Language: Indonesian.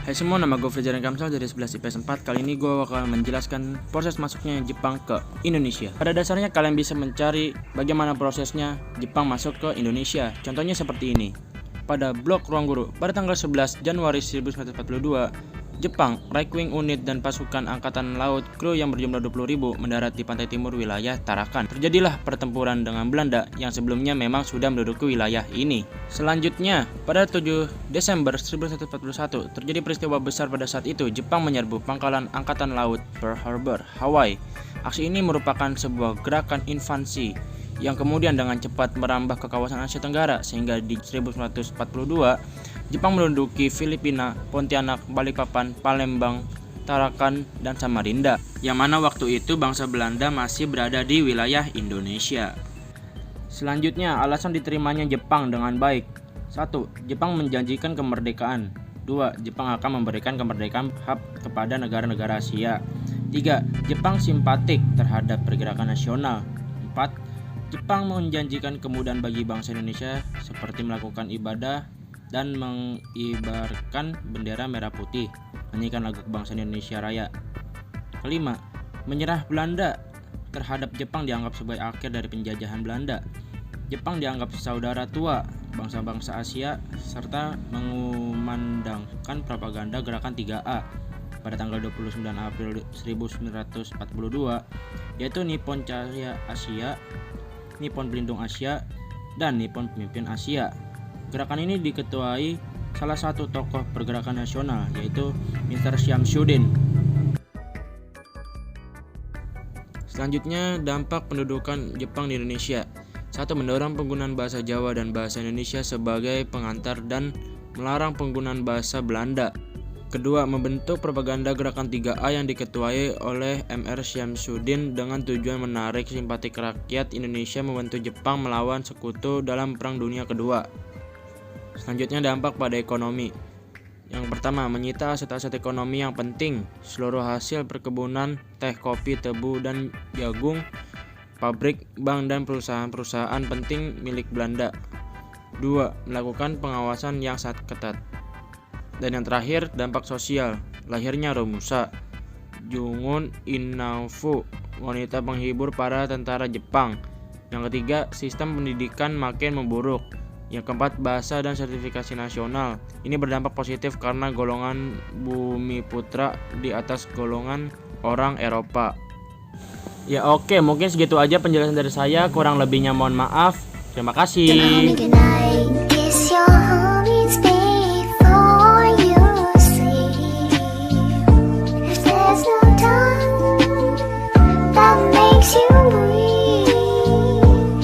Hai semua, nama gue Fajar Kamsal dari 11 IPS 4. Kali ini gue bakal menjelaskan proses masuknya Jepang ke Indonesia. Pada dasarnya kalian bisa mencari bagaimana prosesnya Jepang masuk ke Indonesia. Contohnya seperti ini. Pada blog Ruang Guru, pada tanggal 11 Januari 1942, Jepang, Reichswing Unit dan pasukan angkatan laut kru yang berjumlah 20.000 mendarat di pantai timur wilayah Tarakan. Terjadilah pertempuran dengan Belanda yang sebelumnya memang sudah menduduki wilayah ini. Selanjutnya, pada 7 Desember 1941 terjadi peristiwa besar. Pada saat itu, Jepang menyerbu pangkalan angkatan laut Pearl Harbor, Hawaii. Aksi ini merupakan sebuah gerakan invasi yang kemudian dengan cepat merambah ke kawasan Asia Tenggara, sehingga di 1942 Jepang menduduki Filipina, Pontianak, Balikpapan, Palembang, Tarakan, dan Samarinda, yang mana waktu itu bangsa Belanda masih berada di wilayah Indonesia. Selanjutnya, alasan diterimanya Jepang dengan baik. 1. Jepang menjanjikan kemerdekaan. 2. Jepang akan memberikan kemerdekaan hak kepada negara-negara Asia. 3. Jepang simpatik terhadap pergerakan nasional. 4. Jepang menjanjikan kemudahan bagi bangsa Indonesia seperti melakukan ibadah dan mengibarkan bendera merah putih, menyanyikan lagu kebangsaan Indonesia Raya. Kelima, menyerah Belanda terhadap Jepang dianggap sebagai akhir dari penjajahan Belanda. Jepang dianggap saudara tua bangsa-bangsa Asia serta mengumandangkan propaganda gerakan 3A pada tanggal 29 April 1942, yaitu Nippon Cahaya Asia, Nippon Pelindung Asia, dan Nippon Pemimpin Asia. Gerakan ini diketuai salah satu tokoh pergerakan nasional, yaitu Mr. Syamsuddin. Selanjutnya, dampak pendudukan Jepang di Indonesia. 1. Mendorong penggunaan bahasa Jawa dan bahasa Indonesia sebagai pengantar dan melarang penggunaan bahasa Belanda. Kedua, membentuk propaganda gerakan 3A yang diketuai oleh Mr. Syamsuddin dengan tujuan menarik simpati rakyat Indonesia membantu Jepang melawan sekutu dalam Perang Dunia Kedua. Selanjutnya, dampak pada ekonomi. Yang pertama, menyita aset-aset ekonomi yang penting, seluruh hasil perkebunan, teh, kopi, tebu, dan jagung, pabrik, bank, dan perusahaan-perusahaan penting milik Belanda. 2. Melakukan pengawasan yang sangat ketat. Dan yang terakhir, dampak sosial. Lahirnya Romusa, Jungun Inafu, wanita penghibur para tentara Jepang. Yang ketiga, sistem pendidikan makin memburuk. Yang keempat, bahasa dan sertifikasi nasional. Ini berdampak positif karena golongan Bumiputra di atas golongan orang Eropa. Ya oke, mungkin segitu aja penjelasan dari saya. Kurang lebihnya mohon maaf. Terima kasih.